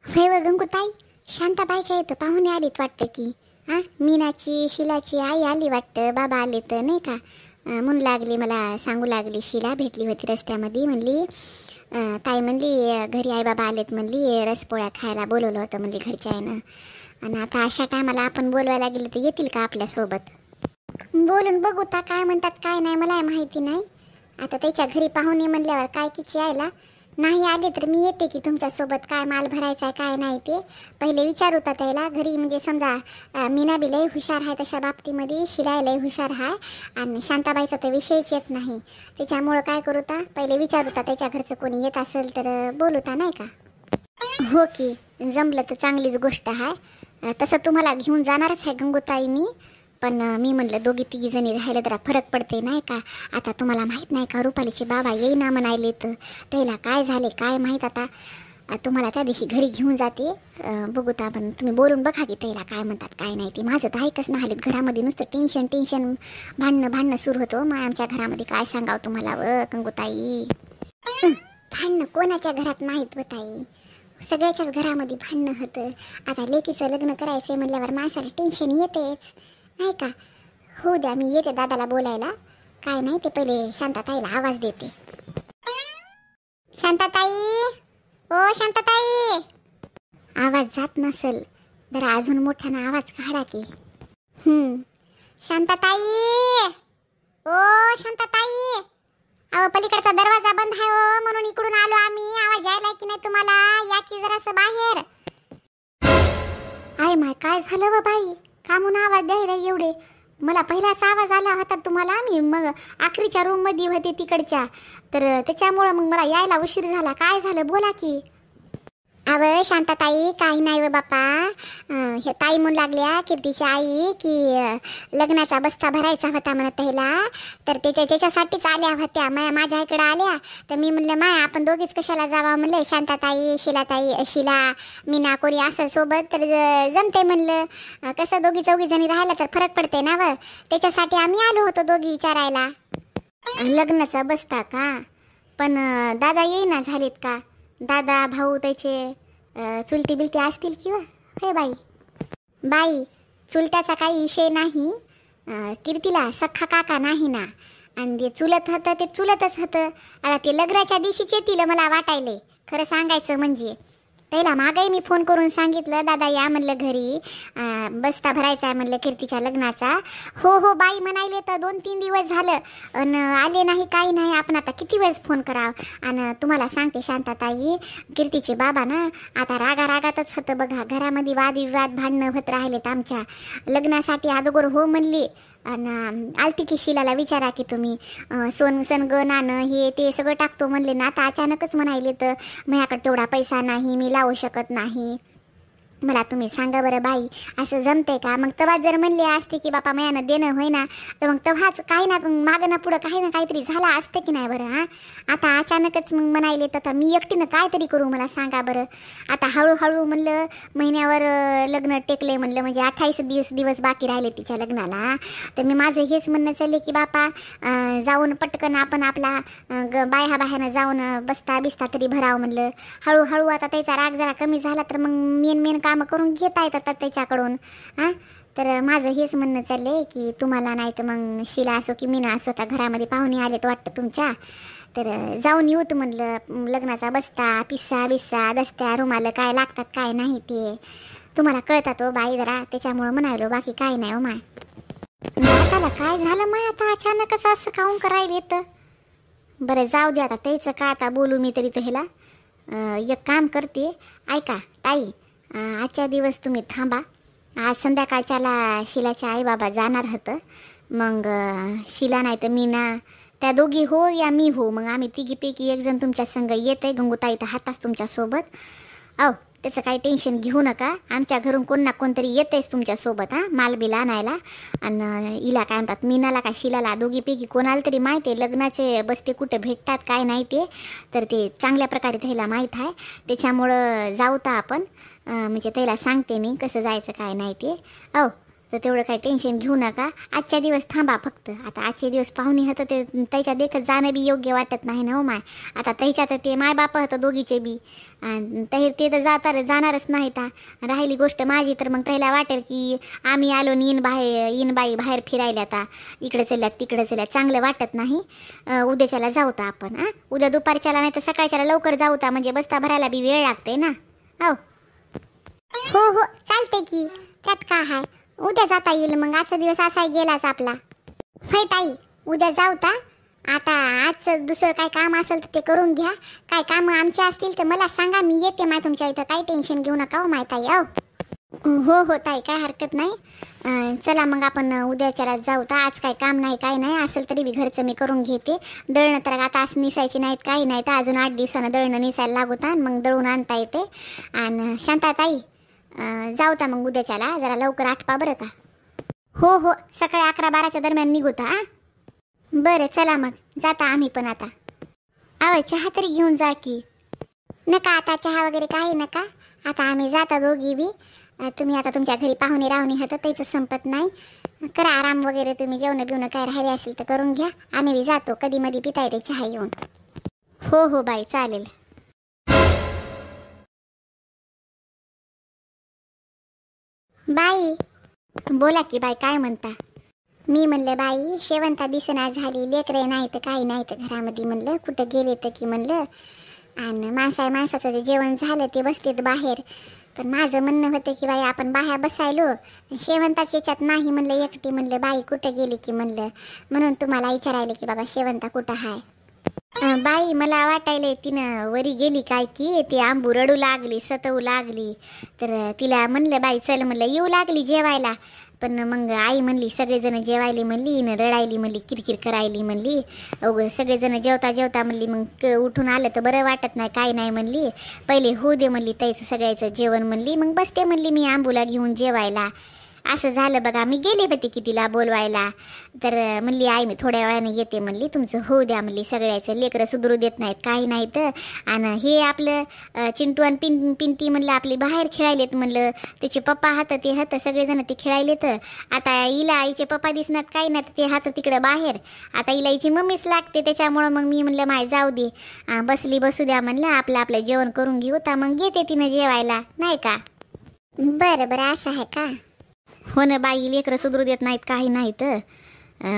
होय व गंगूताई, शांताबाईच्या इथं पाहुणे आलीत वाटतं की. मीनाची शिलाची आई आली वाटतं, बाबा आले तर नाही का. म्हणू लागली, मला सांगू लागली, शिला भेटली होती रस्त्यामध्ये. म्हणली ताई म्हणली घरी आई बाबा आलेत म्हणली, रसपोळ्या खायला बोलवलं होतं म्हणली घरच्या आईनं. आणि आता अशा टायमाला आपण बोलवायला गेलं तर येतील का आपल्यासोबत? बोलून बघू ता काय म्हणतात काय नाही मला माहिती नाही. आता त्याच्या घरी पाहुणे म्हणल्यावर काय किती यायला. नाही आले तर मी येते की तुमच्यासोबत. काय माल भरायचा आहे काय नाही ते पहिले विचारू ता त्याला घरी. म्हणजे समजा मीना बी लई हुशार आहे तशा बाबतीमध्ये, शिलाय लई हुशार आहे आणि शांताबाईचा तर विषयच येत नाही. त्याच्यामुळं काय करू ता पहिले विचारू ता त्याच्या घरचं कोणी येत असेल तर बोलू ता नाही का. हो की जमलं तर चांगलीच गोष्ट आहे. तसं तुम्हाला घेऊन जाणारच आहे गंगूताई मी, पण मी म्हणलं दोघी तिघी जणी राहिलं जरा फरक पडते नाही का. आता तुम्हाला माहीत नाही का रुपालीचे बाबा येईना म्हणायले तर त्याला काय झाले काय माहीत. आता तुम्हाला त्या दिवशी घरी घेऊन जाते, बघू तर आपण. तुम्ही बोलून बघा की त्याला काय म्हणतात काय नाही ते. माझं तर ऐकच नाही आलेत घरामध्ये, नुसतं टेन्शन भांडणं सुरू होतं मग आमच्या घरामध्ये. काय सांगावं तुम्हाला व गंगूताई. भांडणं कोणाच्या घरात नाहीत व ताई, सगळ्याच्याच घरामध्ये भांडणं होतं. आता लेकीचं लग्न करायचं म्हणल्यावर माणसाला टेन्शन येतेच नाही का. हो द्या मी येते दादाला बोलायला. काय नाही ते पहिले शांताताईला आवाज देते. शांताताई, ओ शांताताई. आवाज जात नसेल जरा अजून मोठ्यानं आवाज काढा की. शांताताई, ओ शांताताई. अहो पलीकडचा दरवाजा बंद आहे हो, म्हणून इकडून आलो आम्ही. आवाज यायला की नाही तुम्हाला? या की जरासं बाहेर. आय माय काय झालं व बाई, का म्हणून आवाज द्यायला एवढे? मला पहिलाच आवाज आला होता तुम्हाला. मी मग आखरीच्या रूम मध्ये होते तिकडच्या, तर त्याच्यामुळं मग मला यायला उशीर झाला. काय झालं बोला की. अव शांताताई काही नाही व बापा. हे ताई म्हणू लागल्या कीर्तीची आई की लग्नाचा बस्ता भरायचा होता म्हणत त्याला, तर त्याच्यासाठीच आल्या होत्या. माझ्या इकडे आल्या तर मी म्हणलं माय आपण दोघीच कशाला जावा म्हणलं. शांताताई शिला मीना कोणी असेल सोबत तर जमते म्हणलं. कसं दोघी चौघी जणी राहिला तर फरक पडते ना व, त्याच्यासाठी आम्ही आलो होतो दोघी विचारायला. लग्नाचा बस्ता का? पण दादा येईना झालेत का? दादा भाऊ त्याचे चुलती बिलती असतील किंवा. हे बाई चुलत्याचा काही विषय नाही. कीर्तीला सख्खा काका नाही ना, आणि ते चुलत होतं ते चुलतच होतं. आता ते लग्नाच्या दिवशीच येतील मला वाटायले खरं सांगायचं म्हणजे. त्याला मागही मी फोन करून सांगितलं दादा या म्हणलं घरी, बस्ता भरायचा आहे म्हणलं कीर्तीच्या लग्नाचा. हो बाई म्हणाले तर 2-3 दिवस झालं आणि आले नाही काही नाही. आपण आता किती वेळेस फोन करावं. आणि तुम्हाला सांगते शांताताई, कीर्तीचे बाबा ना आता रागातच होतं बघा. घरामध्ये वादविवाद भांडणं होत राहिलेत आमच्या. लग्नासाठी अगोदर हो म्हणली आणि आलती की शिलाला विचारा की तुम्ही सोन नाणं हे ते सगळं टाकतो म्हणले ना. आता अचानकच म्हणायले तर माझ्याकडे तेवढा पैसा नाही, मी लावू शकत नाही. मला तुम्ही सांगा बरं बाई असं जमते का? मग तेव्हा जर म्हणले असते की बापा मयानं देणं होय ना, तर मग तेव्हाच काही ना मागं ना पुढं काही ना काहीतरी झालं असतं की नाही बरं. आता अचानकच मग म्हणायले तर मी एकटीनं कायतरी करू मला सांगा बरं. आता हळूहळू म्हणलं महिन्यावर लग्न टेकले म्हणलं, म्हणजे 28 दिवस बाकी राहिले तिच्या लग्नाला. तर मी माझं हेच म्हणणं चालले की बापा जाऊन पटकन आपण आपला बाह्यानं जाऊन बस्ता बिस्ता तरी भरावं म्हणलं. हळूहळू आता त्याचा राग जरा कमी झाला तर मग मेन कामं करून घेता येतात त्याच्याकडून. तर माझं हेच म्हणणं चाललंय की तुम्हाला नाही तर मग शिला असो की मीना असो आता घरामध्ये पाहुणे आलेत वाटतं तुमच्या, तर जाऊन येऊत म्हणलं. लग्नाचा बस्ता पिस्सा बिस्सा दस्त्या रुमाल काय लागतात काय नाही ते तुम्हाला कळतात हो बाई जरा, त्याच्यामुळं म्हणायलो बाकी काय नाही हो माय. नाताला काय झालं माय आता अचानकच असं काऊन करायला येतं. बरं जाऊ दे आता त्याचं काय आता बोलू मी तरी. तर ह्याला एक काम करते ऐका ताई, आजच्या दिवस तुम्ही थांबा. आज संध्याकाळच्याला शिलाच्या आई बाबा जाणार होतं. मग शिला नाही तर मीना त्या दोघी हो या मी हो, मग आम्ही तिघीपैकी एक जण तुमच्या संग येत आहे. गंगूताई तर हाताच तुमच्यासोबत. अहो त्याचं काही टेन्शन घेऊ नका, आमच्या घरून कोण ना कोणतरी येतेच तुमच्यासोबत मालबिल आणायला. आणि हिला काय म्हणतात मीनाला का शिलाला दोघीपैकी कोणाला तरी माहिती आहे लग्नाचे बस्ते कुठे भेटतात काय नाही ते, तर ते चांगल्या प्रकारे त्याला माहीत आहे. त्याच्यामुळं जाऊ तर आपण म्हणजे त्याला सांगते मी कसं जायचं काय नाही ते. तर तेवढं काही टेन्शन घेऊ नका. आजच्या दिवस थांबा फक्त. आता आजचे दिवस पाहुणे होतं ते त्याच्या देखत जाणं बी योग्य वाटत नाही ना हो माय. आता त्याच्यात ते माय बाप होतं दोघीचे बी, आणि ते तर जाणारच नाही. ता राहिली गोष्ट माझी, तर मग त्याला वाटेल की आम्ही आलो इन बाई बाहेर फिरायला, आता इकडे चलल्यात तिकडे चलल्यात, चांगलं वाटत नाही. उद्याच्याला जाऊता आपण. उद्या दुपारच्याला नाही तर सकाळच्याला लवकर जाऊता, म्हणजे बस्ता भरायला बी वेळ लागते ना. हो हो चालते की, त्यात काय आहे. उद्या जाता येईल. मग आजचा दिवस असा गेलाच आपला. होय ताई, उद्या जाऊता. आता आजचं दुसरं काय काम असेल तर ते करून घ्या. काय काम आमचे असतील तर मला सांगा, मी येते माय तुमच्या इथं. काही टेन्शन घेऊ नका हो माय ताई. हो हो ताई, काय हरकत नाही. चला मग आपण उद्याच्याला जाऊ. तर आज काय काम नाही, काय नाही. असेल तरी बी घरचं मी करून घेते. दळणं तर आता आज निसायची नाहीत, काही नाही. तर अजून 8 दिवसानं दळणं निसायला लागूता, मग दळून आणता येते. आणि शांताताई, जाऊता मग उद्याच्याला जरा लवकर आठपा बरं का. हो हो, सकाळी 11-12च्या दरम्यान निघूता. बरं चला मग, जाता आम्ही पण आता. चहा तरी घेऊन जा की. नका आता चहा वगैरे काही नका. आता आम्ही जाता दोघी बी. तुम्ही आता तुमच्या घरी पाहुणे राहुणे होतं, त्याचं संपत नाही. करा आराम वगैरे. तुम्ही जेवण बिवणं काय राहिले असेल तर करून घ्या. आम्ही बी जातो. कधी मधी पिता येते चहा येऊन. हो हो बाई, चालेल. बाई, बोला की बाई, काय म्हणता. मी म्हणलं बाई, शेवंता दिसना झाली. लेकरे नाही तर काही नाही तर घरामध्ये. म्हणलं कुठं गेले तर की म्हणलं. आणि माणसाचं जे जेवण झालं ते बसलेत बाहेर. पण माझं म्हणणं होतं की बाई आपण बाहेर बसायलो, शेवंताच्या याच्यात नाही म्हणलं एकटी. म्हणलं बाई कुठं गेली की म्हणलं, म्हणून तुम्हाला विचारायला की बाबा शेवंता कुठं आहे. बाई मला वाटायला तिनं वरी गेली काय की, ती आंबू रडू लागली, सतवू लागली. तर तिला म्हणलं बाई चल म्हणलं, येऊ लागली जेवायला. पण मग आई म्हणली सगळेजण जेवायली म्हणली, न रडायली म्हणली, किरकिर करायली म्हणली. सगळेजण जेवता जेवता म्हणली मग उठून आलं तर बरं वाटत नाही, काय नाही म्हणली. पहिले होऊ दे म्हणली त्याचं सगळ्याचं जेवण म्हणली, मग बसते म्हणली मी आंबूला घेऊन जेवायला. असं झालं बघा. मी गेले होते की तिला बोलवायला. तर म्हणली आई मी थोड्या वेळाने येते म्हणली, तुमचं होऊ द्या म्हणली. सगळ्याचं लेकरं सुधरू देत नाहीत, काही नाही. तर आणि हे आपलं चिंटू आणि पिंटी म्हणलं आपली बाहेर खेळायलेत म्हणलं. त्याचे पप्पा हातं ते हातं सगळेजण ते खेळायले. तर आता हिला आईचे पप्पा दिसणार काही नाही, ते हातं तिकडं बाहेर. आता हिला हिची मम्मीच लागते. त्याच्यामुळं मग मी म्हणलं माय जाऊ दे, बसू द्या म्हणलं, आपलं जेवण करून घेऊ. तर मग घेते तिनं जेवायला, नाही का. बरं असं आहे का. हो ना बाई, लेकरं सुधरू देत नाहीत, काही नाही. तर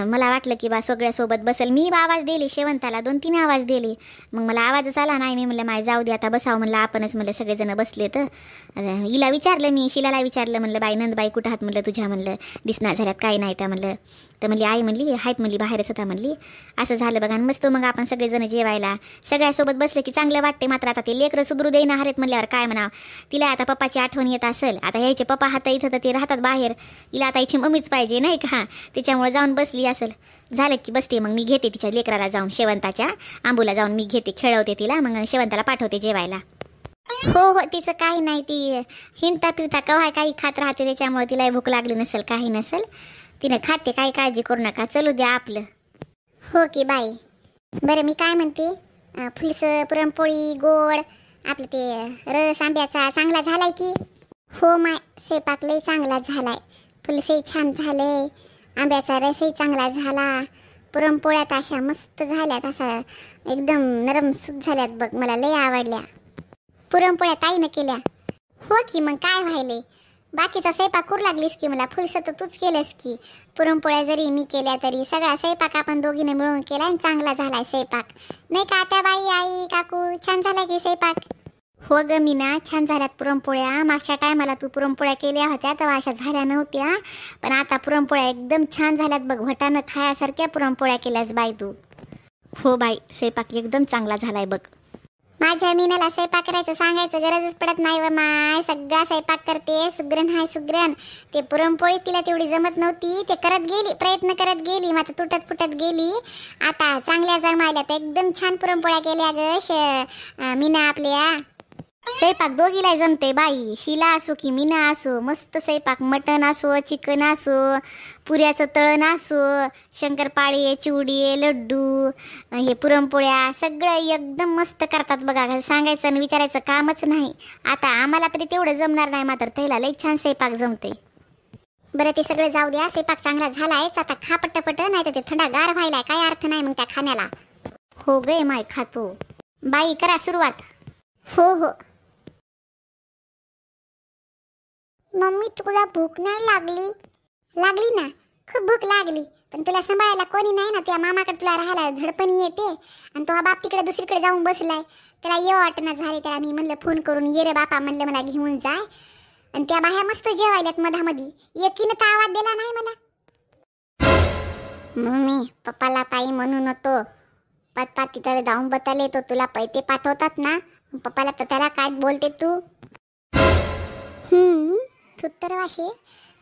मला वाटलं की बा सगळ्यासोबत बसेल. मी आवाज दिली शेवंताला, 2-3 आवाज दिले. मग मला आवाजच आला नाही. मी म्हणलं माय जाऊ दे आता, बसावं म्हणलं आपणच. म्हणलं सगळेजण बसले. तर हिला विचारलं मी, शिलाला विचारलं म्हणलं बाई नंदबाई कुठं आहात म्हणलं तुझ्या म्हणलं, दिसणार झाल्यात काही नाही त्या म्हणलं. तर म्हणली आई म्हणली आहेत म्हणली बाहेरच होता म्हणली. असं झालं बघा. मस्त मग आपण सगळेजण जेवायला सगळ्यासोबत बसले की चांगलं वाटते. मात्र आता ते लेकरं सुधरू देईना हरेत म्हणल्यावर काय म्हणावं. तिला आता पप्पाची आठवण येत असेल. आता यायचे पप्पा हात इथं तर ते राहतात बाहेर, हिला आता याची मम्मीच पाहिजे नाही का. त्याच्यामुळे जाऊन बसली असेल. झालं की बसते. मग मी घेते तिच्या लेकराला जाऊन, शेवंताच्या आंबूला जाऊन मी घेते, खेळवते तिला. मग शेवंताला पाठवते जेवायला. हो हो, तिचं काही नाही. ती हिंडता फिरता कव्हा काही खात राहते, त्याच्यामुळे तिला भूक लागली नसेल, काही नसेल. तिनं खाते, काही काळजी करू नका. चलू द्या आपलं. हो की बाई. बरं मी काय म्हणते, फुलसं पुरणपोळी गोड आपलं ते रस आंब्याचा चांगला झालाय की. हो माय, स्वयंपाक लई चांगला झालाय. फुलसंही छान झालंय, आंब्याचा रसही चांगला झाला, पुरणपोळ्यात अशा मस्त झाल्यात, असा एकदम नरम सुत झाल्यात बघ. मला लई आवडल्या पुरणपोळ्या ताईनं केल्या. हो की मग काय व्हायले, बाकीचा स्वयंपाक करू लागलीस की. मला फुलसं तर तूच केलंस की. पुरणपोळ्या जरी मी केल्या तरी सगळा स्वयंपाक आपण दोघीने मिळून केला आणि चांगला झालाय स्वयंपाक, नाही का आता बाई, आई काकू, छान झाला की स्वयंपाक. हो ग मीना, छान झाल्यात पुरणपोळ्या. मागच्या टायमाला तू पुरणपोळ्या केल्या होत्या तेव्हा अशा झाल्या नव्हत्या, पण आता पुरणपोळ्या एकदम छान झाल्यात बघ. वटानं खायासारख्या पुरणपोळ्या केल्यास बाई तू. हो बाई, स्वयंपाक एकदम चांगला झालाय बघ. माझ्या मीनाला स्वयंपाक करायचं सांगायचं गरजच पडत नाही व माय, सगळा स्वयंपाक करते. सुग्रण हाय सुग्रण. ते पुरणपोळी तिला तेवढी जमत नव्हती, ते करत गेली, प्रयत्न करत गेली, मात्र तुटत फुटत गेली. आता चांगल्या जमायला तर एकदम छान पुरणपोळ्या केल्या ग मीना आपल्या. स्वयंपाक दोघीला जमते बाई, शिला असो की मीना असो. मस्त स्वयंपाक, मटण असो, चिकन असो, पुऱ्याचं तळण असो, शंकरपाळे, चिवडे, लड्डू, हे पुरणपोळ्या सगळं एकदम मस्त करतात बघा. सांगायचं आणि विचारायचं कामच नाही. आता आम्हाला तरी तेवढं जमणार नाही, मात्र त्याला लई छान स्वयंपाक जमते. बरं ते सगळं जाऊ द्या, स्वयंपाक चांगला झालायच, आता खा पट्टपट, नाही तर ते थंडा गार व्हायलाय, काय अर्थ नाही मग त्या खाण्याला. हो गे माय, खातो. बाई करा सुरुवात. हो हो. मम्मी तुला भूक नाही लागली? लागली ना, खूप भूक लागली, पण तुला सांभाळायला कोणी नाही ना. तुझ्या मामाकडे तुला राहायला झडपणी येते, आणि तो हा बाप तिकडे दुसरीकडे जाऊन बसलाय. त्याला ये वाटणं झाले, त्याला मी म्हणलं फोन करून, ये रे बापा म्हणलं मला घेऊन जाय. आणि त्या बाह्या मस्त जेवायल्यात मधामधी, एकीनं तर आवाज दिला नाही मला. मम्मी पप्पाला पायी म्हणून होतो, पप्पा तिथं जाऊन बताले तो तुला पैसे पाठवतात ना, पप्पाला तर त्याला काय बोलते तू? तू तर वाशे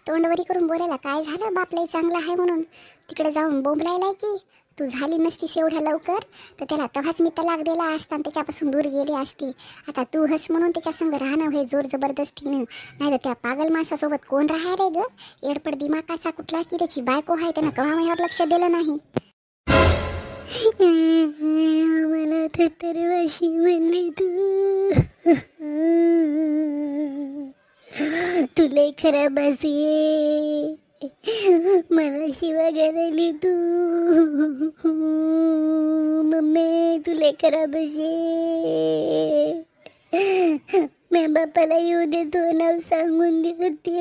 तोंडवरी करून बोलायला काय झालं, बापलाही चांगला आहे म्हणून तिकडे जाऊन बोंबलायला की तू झाली नसतीस एवढ्या लवकर तर त्याला तेव्हाच मी तलाक दिला असता आणि त्याच्यापासून दूर गेली असती. आता तू हस म्हणून त्याच्या संग राहणं हे जोर जबरदस्तीनं, नाही तर त्या पागल माणसासोबत कोण राहायला ग? एडपड दिमाकाचा कुठला की त्याची बायको आहे, त्यानं कवा माझ्यावर लक्ष दिलं नाही. मला तर वाशी म्हणली तुले खराब असे, मला शिवा गेलेली तू मम्मी, तुले खराब असे. मी बापाला येऊ देतो, नाव सांगून देते.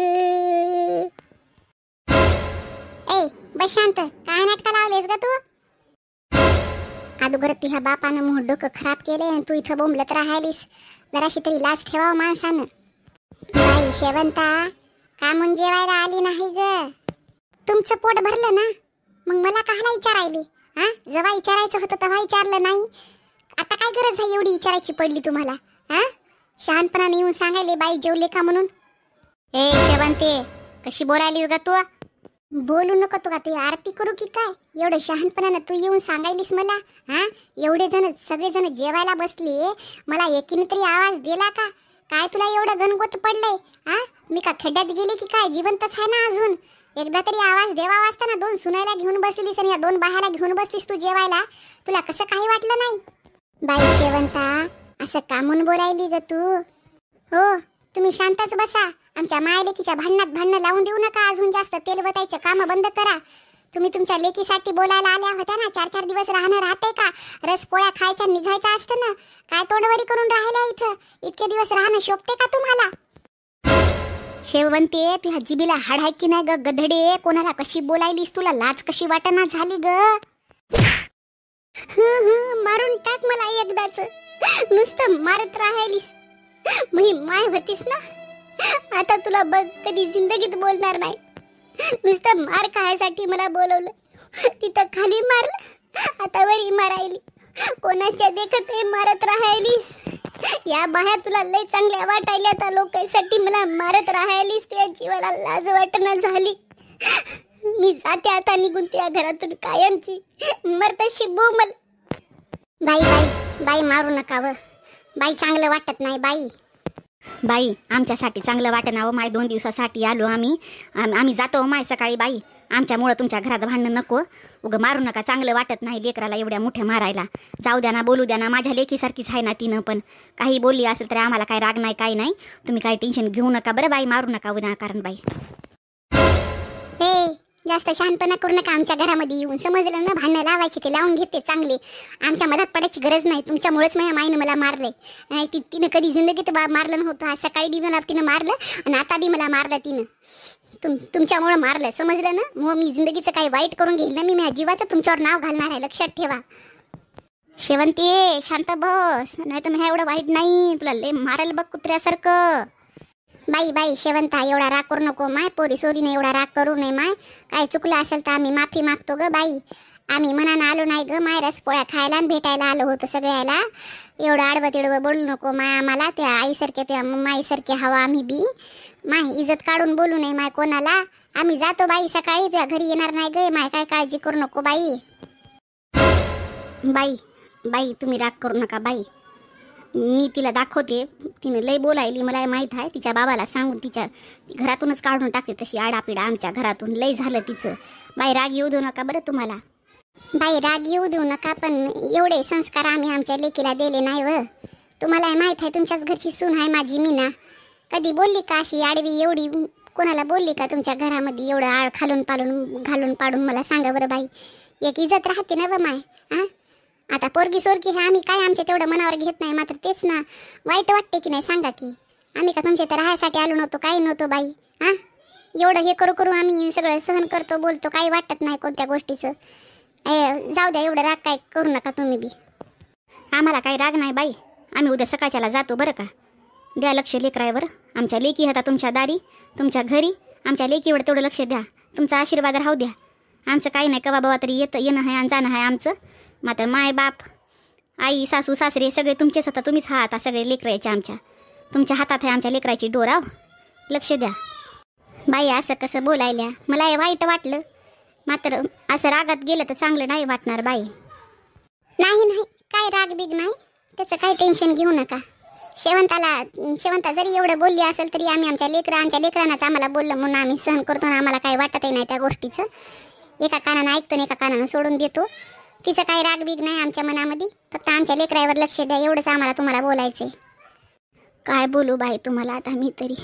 ए बस शांत, काय नाटक लावलेस ग तू? अगोदर तुझ्या बापानं मोह डोकं खराब केले आणि तू इथं बोंबलत राहिलीस. जराशी तरी लाज ठेवावं माणसानं. बाई शेवंता, का म्हणून जेवायला आली नाही ग? तुमचं पोट भरलं ना, मग मला काहला विचारायली? हा, जेव्हा विचारायचं होतं तेव्हा विचारलं नाही, आता काय गरज आहे एवढी विचारायची पडली तुम्हाला? हा, शहाणपणाने येऊन सांगायले बाई जेवले का म्हणून. ए शेवंते, कशी बोलायलीस ग तू? बोलू नको तू का, तू आरती करू की काय? एवढं शहाणपणानं तू येऊन सांगायलीस मला? हा, एवढे जण सगळेजण जेवायला बसले, मला एकीने तरी आवाज दिला का? काय तुला एवढं गणगोत पडलंय? हा, मी का खड्ड्यात गेली की काय? जिवंतच आहे ना अजून. एकदा तरी आवाज देवा वाजताना दोन सुनायला घेऊन बसलीस आणि या दोन बाह्याला घेऊन बसलीस तू जेवायला, तुला कसं काही वाटलं नाही? बाई शेवंता, असं कामून बोलायली ग तू? हो, तुम्ही शांतच बसा. आमच्या मायलेकीच्या भांडणं लावून देऊ नका. अजून जास्त तेल वतायचं काम बंद करा. तुम्ही तुमच्या लेकीसाठी बोलायला आल्या होत्या ना, 4-4 दिवस राहणं राहते का? रस पोळ्या खायच्या निघायचं असतं ना, काय तोंडवरी करून राहिल्या इथं? इतके दिवस राहणं शोभते का तुम्हाला? शेवंते, तुझ्या जिबीला हाड आहे की नाही ग गधडे? कोणाला कशी बोलायलीस? तुला लाज कशी वाटना झाली ग? मारून टाक मला एकदाच, नुसतं मारत राहिलीस. मी माय होतीस ना, आता तुला बघ कधी जिंदगीत बोलणार नाही. नुसतं मार खायसाठी मला बोलवलं, तिथं खाली मारलं, आता वरी मारायली. कोणाच्या देखत मारत राहिलीस? या बाहेर तुला लय चांगल्या वाटायल्या, त्या लोकांसाठी मला मारत राहिलीस. त्या जीवाला लाज वाटणं झाली. मी जाते आता निघून त्या घरातून कायमची, मरतशी बोंबल. बाई बाई बाई, मारू नका व बाई, चांगलं वाटत नाही बाई. बाई, आमच्यासाठी चांगलं वाटणार माय, 2 दिवसासाठी आलो आम्ही जातो माय सकाळी. बाई, आमच्यामुळं तुमच्या घरात भांडणं नको, उगं मारू नका, चांगलं वाटत नाही लेकराला एवढ्या मोठ्या मारायला. जाऊ द्या ना, बोलू द्या ना, माझ्या लेकीसारखीच आहे ना तिनं, पण काही बोलली असेल तर आम्हाला काही राग नाही, काही नाही. तुम्ही काही टेन्शन घेऊ नका बरं बाई, मारू नका विनाकारण बाई. हे जास्त शांतपणा करू नका आमच्या घरामध्ये येऊन, समजलं ना? भांडणं लावायची ते लावून घेते चांगले, आमच्या मधात पडायची गरज नाही. तुमच्यामुळेच माझ्या माईनं मला मारले. नाही तिनं कधी जिंदगीत मारलं नव्हतं. आज सकाळी बी मला तिनं मारलं आणि आता बी मला मारलं तिनं. तुमच्यामुळं मारलं, समजलं ना? मग मी जिंदगीचं काही वाईट करून घेईल ना, मी माझ्या जीवाचं तुमच्यावर नाव घालणार आहे, लक्षात ठेवा. शेवंती शांत बस, नाही तर मी एवढं वाईट नाही, तुला लय मारायला बघ कुत्र्यासारखं. बाई बाई शेवंता, एवढा राग करू नको माय, पोरी सोरीने एवढा राग करू नये माय. काय चुकलं असेल तर आम्ही माफी मागतो ग बाई. आम्ही मनानं आलो नाही ग माय, रस पोळ्या खायला आणि भेटायला आलो होतो सगळ्याला. एवढं आडवं तिडवं बोलू नको माय आम्हाला. त्या आईसारख्या त्या माईसारखे हवा आम्ही बी माय, इज्जत काढून बोलू नये माय कोणाला. आम्ही जातो बाई सकाळी, तुझ्या घरी येणार नाही ग माय, काय काळजी करू नको बाई. बाई बाई, तुम्ही राग करू नका बाई, मी तिला दाखवते. तिने लय बोलायली, मला माहीत आहे. तिच्या बाबाला सांगून तिच्या घरातूनच काढून टाकते तशी आडापिडा आमच्या घरातून. लय झालं तिचं. बाई राग येऊ देऊ नका बरं तुम्हाला. बाई राग येऊ देऊ नका, पण एवढे संस्कार आम्ही आमच्या लेकीला दिले नाही व. तुम्हाला माहीत आहे तुमच्याच घरची सून आहे माझी मीना. कधी बोलली का अशी आडवी एवढी कोणाला बोलली का तुमच्या घरामध्ये एवढं आळ घालून पाडून मला सांगा बरं बाई. एक इज्जत राहते ना बा माय. हां आता पोरगी सोरगी हे आम्ही काय आमच्या तेवढं मनावर घेत नाही, मात्र तेच ना वाईट वाटते की नाही सांगा की. आम्ही का तुमच्या इथं राहायसाठी आलो नव्हतो, काही नव्हतो बाई. हां एवढं हे करू आम्ही सगळं सहन करतो बोलतो, काही वाटत नाही कोणत्या गोष्टीचं. जाऊ द्या, एवढं राग काय करू नका तुम्ही बी. आम्हाला काही राग नाही बाई, आम्ही उद्या सकाळच्याला जातो बरं का. द्या लक्ष लेकरावर. आमच्या लेकी होता तुमच्या दारी तुमच्या घरी, आमच्या लेकीवर तेवढं लक्ष द्या. तुमचा आशीर्वाद राहू द्या. आमचं काही नाही, कवा बाबा तरी येणं आहे आणि जाणं आहे आमचं. मात्र माय बाप आई सासू सासरे सगळे तुमचेच आता, तुम्हीच हा आता सगळे लेकरायचे आमच्या. तुमच्या हातात आहे आमच्या लेकराची डोराव, लक्ष द्या. बाई असं कसं बोलायल्या, मला हे वाईट वाटलं. मात्र असं रागात गेलं तर चांगलं नाही वाटणार बाई. नाही काय राग बिग नाही, त्याचं काही टेन्शन घेऊ नका. शेवंता जरी एवढं बोलली असेल तरी आम्ही आमच्या लेकरांनाच आम्हाला बोललं म्हणून आम्ही सहन करतो ना. आम्हाला काही वाटतही नाही त्या गोष्टीचं. एका कानानं ऐकतो आणि एका कानानं सोडून देतो. तिचं काही राग बिग नाही आमच्या मनामध्ये. फक्त आमच्या लेकरावर लक्ष द्या, एवढंच आम्हाला तुम्हाला बोलायचंय. काय बोलू बाई तुम्हाला आता मी तरी.